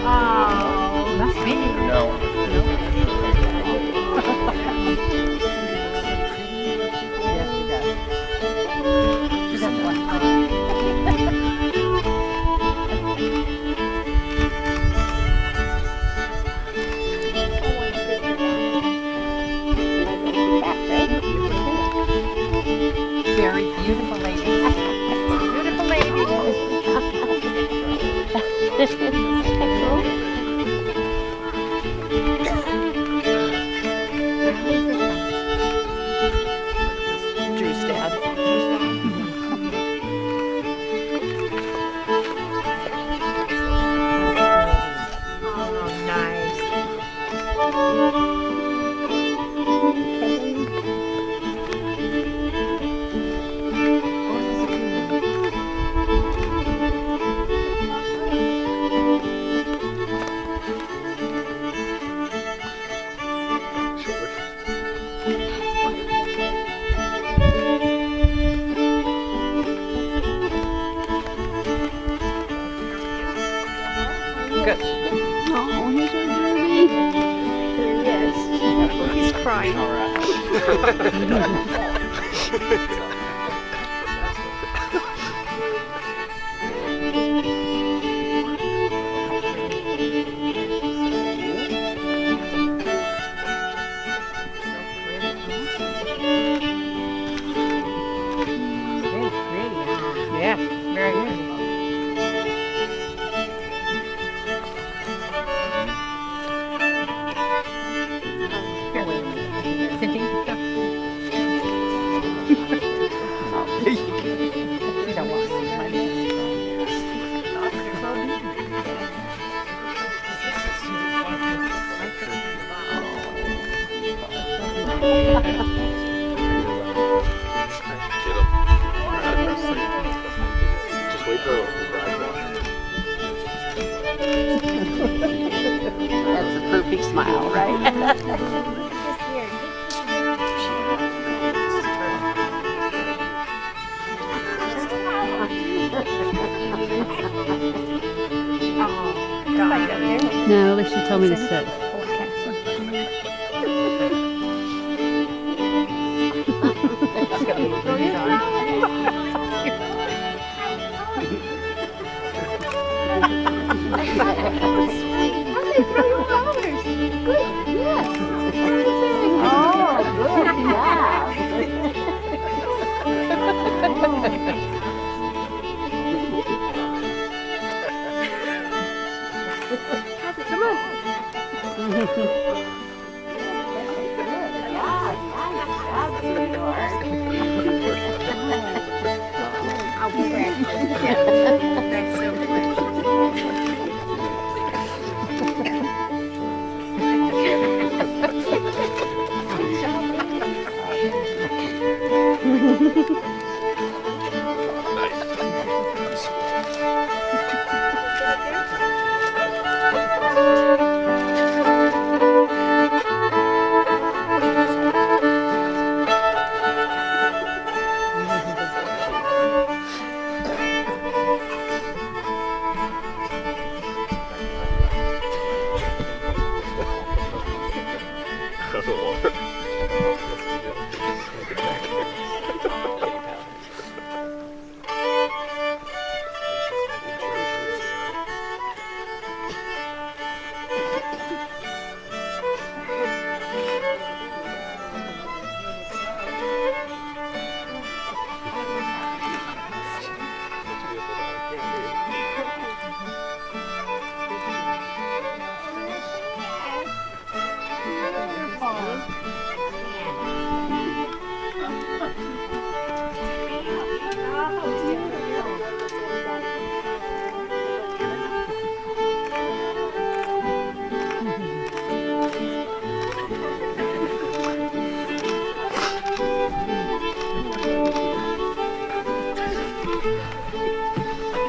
Oh, that's me. No. Yes, she does. She doesn't want Very beautiful lady. Beautiful lady. Drew's dad. Oh, nice. Good. Oh, here's our Derby. There he is. Oh, he's crying. All right. Yeah, very good. Here, wait a minute. Cindy, stop. You don't want Just wait till the drive's out. That's a perfect smile, right? No, Alicia told me to sit.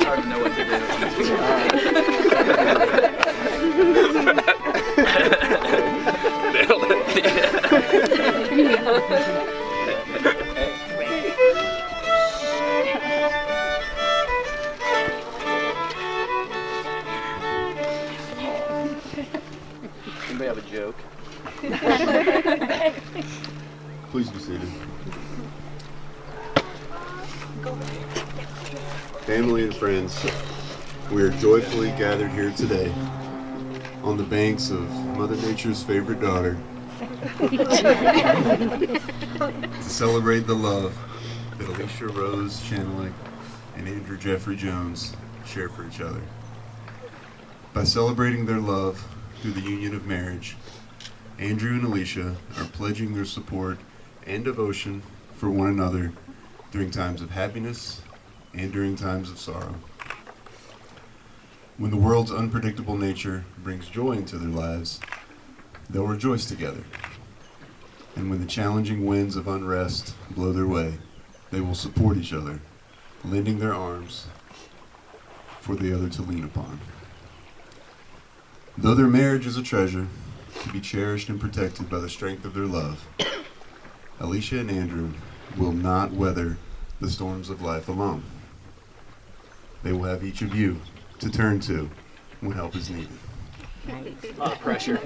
Hard to know what to do. Nailed it. Please be seated. Family and friends, we are joyfully gathered here today on the banks of Mother Nature's favorite daughter to celebrate the love that Alicia Rose Chanelick and Andrew Jeffrey Jones share for each other. By celebrating their love through the union of marriage, Andrew and Alicia are pledging their support and devotion for one another during times of happiness and during times of sorrow. When the world's unpredictable nature brings joy into their lives, they'll rejoice together. And when the challenging winds of unrest blow their way, they will support each other, lending their arms for the other to lean upon. Though their marriage is a treasure to be cherished and protected by the strength of their love, Alicia and Andrew will not weather the storms of life alone. They will have each of you to turn to when help is needed. Pressure.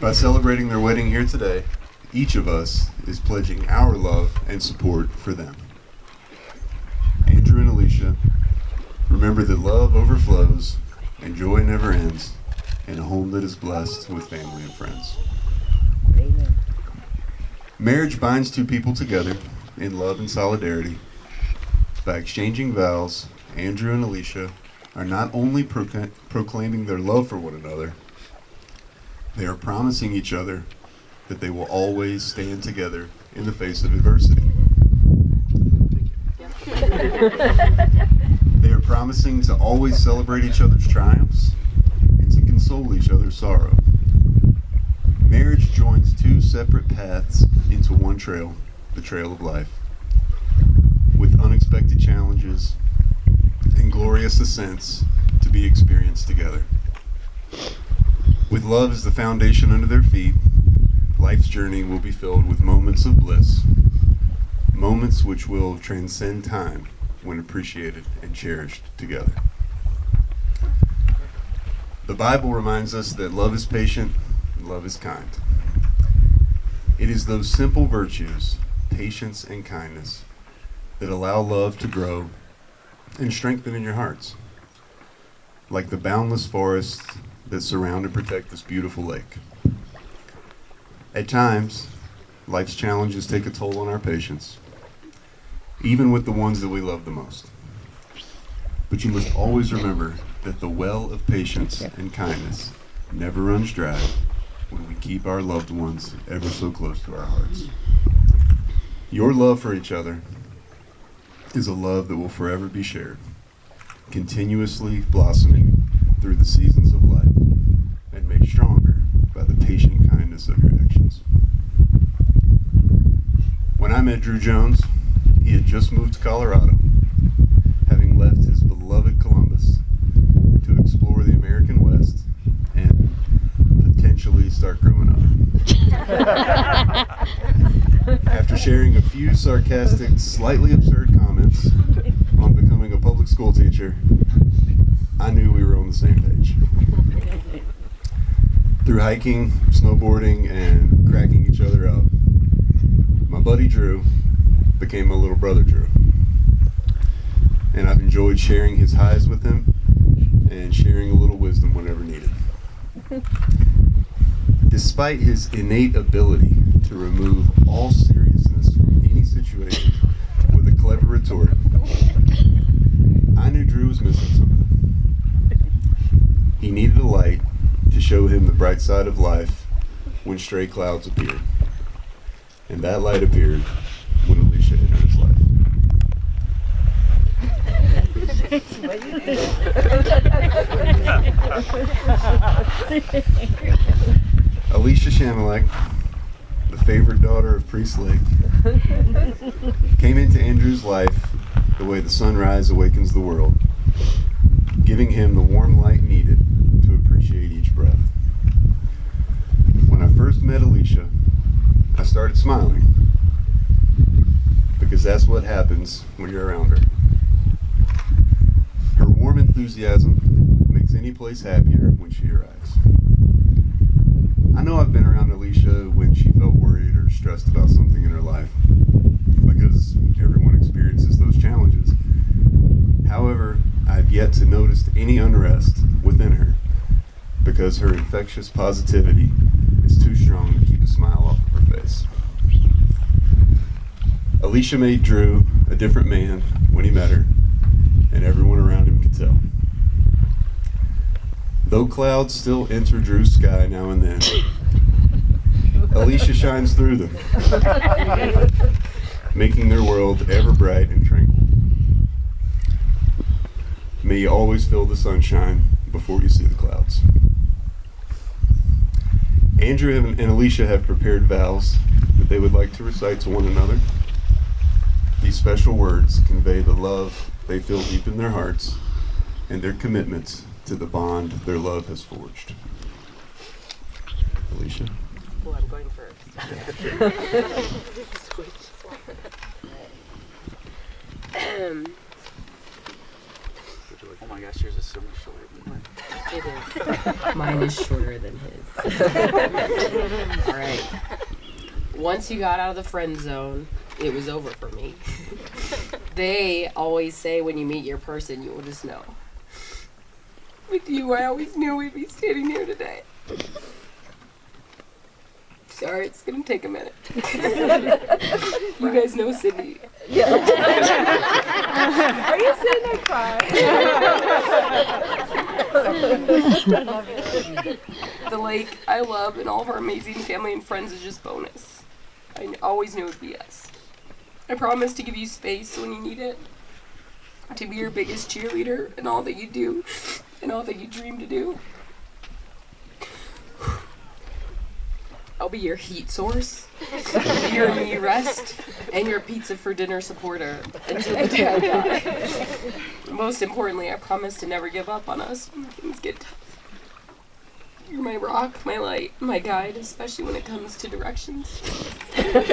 By celebrating their wedding here today, each of us is pledging our love and support for them. Andrew and Alicia, remember that love overflows and joy never ends in a home that is blessed with family and friends. Amen. Marriage binds two people together in love and solidarity. By exchanging vows, Andrew and Alicia are not only proclaiming their love for one another, they are promising each other that they will always stand together in the face of adversity. They are promising to always celebrate each other's triumphs and to console each other's sorrow. Marriage joins two separate paths into one trail, the trail of life, with unexpected challenges and glorious ascents to be experienced together. With love as the foundation under their feet, life's journey will be filled with moments of bliss, moments which will transcend time when appreciated and cherished together. The Bible reminds us that love is patient, and love is kind. It is those simple virtues, patience and kindness, that allow love to grow and strengthen in your hearts, like the boundless forests that surround and protect this beautiful lake. At times, life's challenges take a toll on our patience, even with the ones that we love the most. But you must always remember that the well of patience and kindness never runs dry when we keep our loved ones ever so close to our hearts. Your love for each other is a love that will forever be shared, continuously blossoming through the seasons of life and made stronger by the patient kindness of your actions. When I met Drew Jones, he had just moved to Colorado, having left his beloved Columbus to explore the American West and potentially start growing up. After sharing a few sarcastic, slightly absurd comments on becoming a public school teacher, I knew we were on the same page. Through hiking, snowboarding, and cracking each other up, my buddy Drew became my little brother Drew. And I've enjoyed sharing his highs with him and sharing a little wisdom whenever needed. Despite his innate ability to remove all seriousness from any situation with a clever retort, I knew Drew was missing something. He needed a light to show him the bright side of life when stray clouds appeared. And that light appeared when Alicia entered his life. Alicia Chanelick, the favorite daughter of Priest Lake, came into Andrew's life the way the sunrise awakens the world, giving him the warm light needed to appreciate each breath. When I first met Alicia, I started smiling, because that's what happens when you're around her. Her warm enthusiasm makes any place happier when she arrives. noticed any unrest within her because her infectious positivity is too strong to keep a smile off of her face. Alicia made Drew a different man when he met her, and everyone around him could tell. Though clouds still enter Drew's sky now and then, Alicia shines through them, making their world ever bright and tranquil. May you always feel the sunshine before you see the clouds. Andrew and Alicia have prepared vows that they would like to recite to one another. These special words convey the love they feel deep in their hearts and their commitments to the bond their love has forged. Alicia? Well, I'm going first. Oh my gosh, yours is so much shorter than mine. It is. Mine is shorter than his. All right. Once you got out of the friend zone, it was over for me. They always say when you meet your person, you will just know. With you, I always knew we'd be standing here today. Sorry, it's gonna take a minute. You guys know Cindy. Yeah. Are you sitting there crying? The lake I love and all of our amazing family and friends is just bonus. I always knew it would be us. I promise to give you space when you need it. To be your biggest cheerleader in all that you do and all that you dream to do. I'll be your heat source, your knee rest, and your pizza for dinner supporter until the day I die. Most importantly, I promise to never give up on us when things get tough. You're my rock, my light, my guide, especially when it comes to directions. You're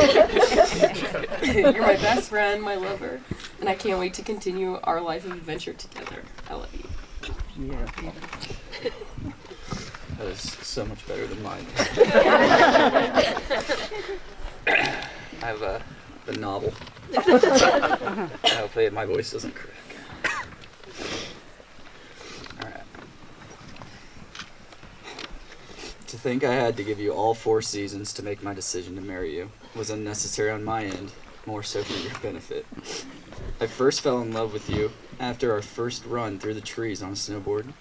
my best friend, my lover, and I can't wait to continue our life of adventure together. I love you. Yeah. That is so much better than mine. I have the novel. Hopefully my voice doesn't crack. Alright. To think I had to give you all 4 seasons to make my decision to marry you was unnecessary on my end, more so for your benefit. I first fell in love with you after our first run through the trees on a snowboard.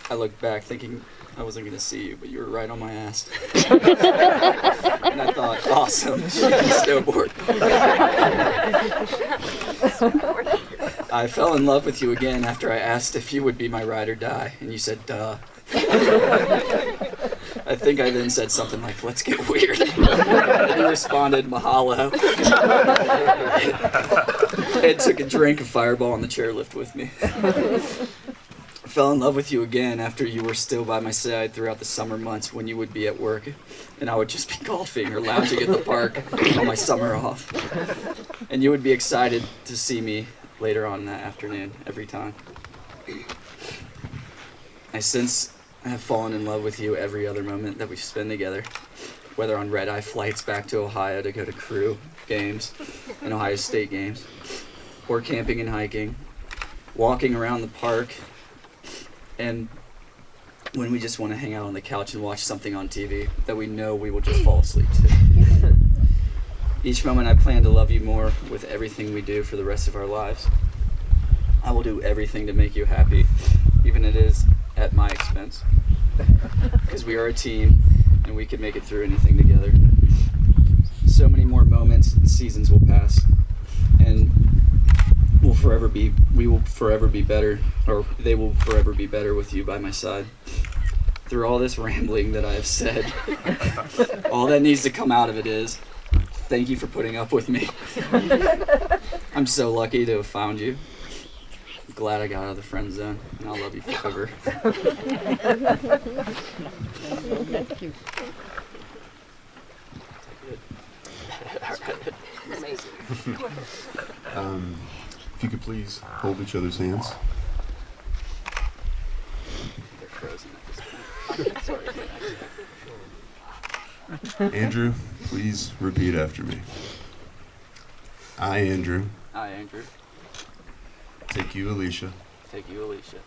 I looked back thinking I wasn't going to see you, but you were right on my ass. And I thought, awesome, she can snowboard. I fell in love with you again after I asked if you would be my ride or die, and you said, duh. I think I then said something like, let's get weird. And you responded, mahalo. And took a drink of Fireball on the chairlift with me. I fell in love with you again after you were still by my side throughout the summer months when you would be at work and I would just be golfing or lounging at the park on my summer off. And you would be excited to see me later on that afternoon every time. I since have fallen in love with you every other moment that we spend together, whether on red-eye flights back to Ohio to go to crew games and Ohio State games, or camping and hiking, walking around the park, and when we just want to hang out on the couch and watch something on TV that we know we will just fall asleep to. Each moment I plan to love you more with everything we do for the rest of our lives. I will do everything to make you happy, even if it is at my expense. Because we are a team and we can make it through anything together. So many more moments and seasons will pass, and we will forever be better, or they will forever be better with you by my side. Through all this rambling that I have said, all that needs to come out of it is, thank you for putting up with me. I'm so lucky to have found you. I'm glad I got out of the friend zone, and I'll love you forever. Amazing. If you could please hold each other's hands. They're frozen at this point. Andrew, please repeat after me. I, Andrew, I, Andrew, take you, Alicia, take you, Alicia,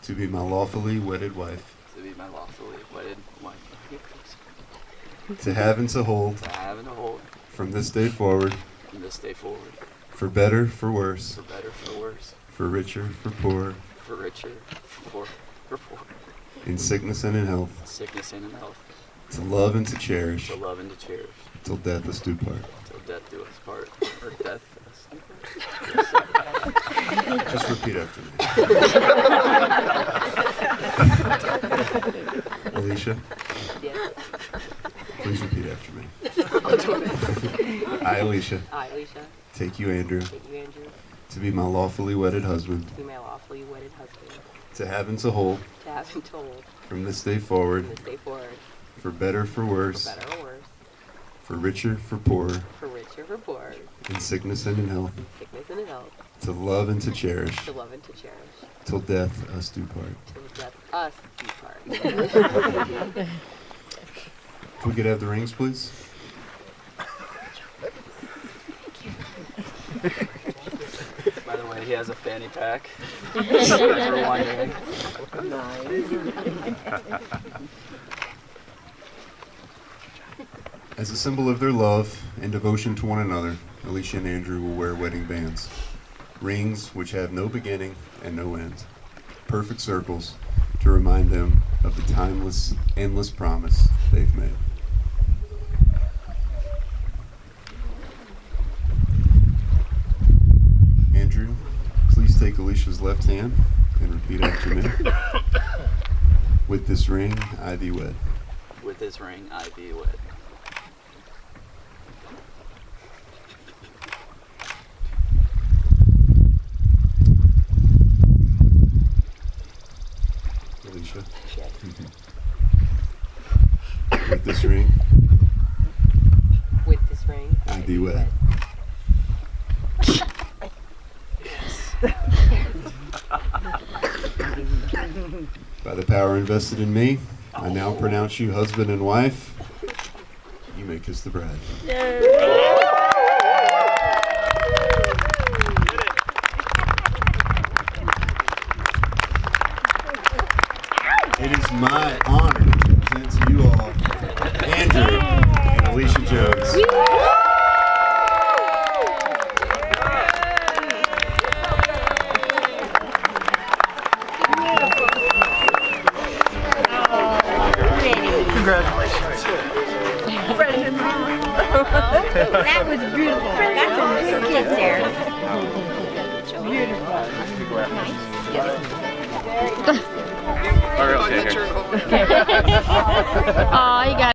to be my lawfully wedded wife, to be my lawfully wedded wife, to have and to hold to have and to hold from this day forward, from this day forward, for better, for worse, for better, for worse, for richer, for poorer, for richer, for poor, in sickness and in health, sickness and in health, to love and to cherish, to love and to cherish, till death us do part. till death do us part, or death us do part. Just repeat after me. Alicia, Yes. please repeat after me. I, Alicia, I, Alicia, take you, Andrew, take you, Andrew, to be my lawfully wedded husband, to be my lawfully wedded husband, to have and to hold to have and to hold from this day forward, from this day forward, for better, for worse, for better or worse, for richer, for poorer, for richer, for poorer, in sickness and in health, sickness and in health, to love and to cherish, to love and to cherish, till death us do part. till death us do part. If we could have the rings, please. By the way, he has a fanny pack. If you guys were wondering. As a symbol of their love and devotion to one another, Alicia and Andrew will wear wedding bands. Rings which have no beginning and no end. Perfect circles to remind them of the timeless, endless promise they've made. Andrew, please take Alicia's left hand and repeat after me. With this ring, I thee wed. With this ring, I be wed. Alicia. Yes. With this ring, With this ring, I thee wed. By the power invested in me, I now pronounce you husband and wife. You may kiss the bride. It is my honor to present to you all Andrew and Alicia Jones. That was beautiful. That's a little kid there. Beautiful. Oh, you got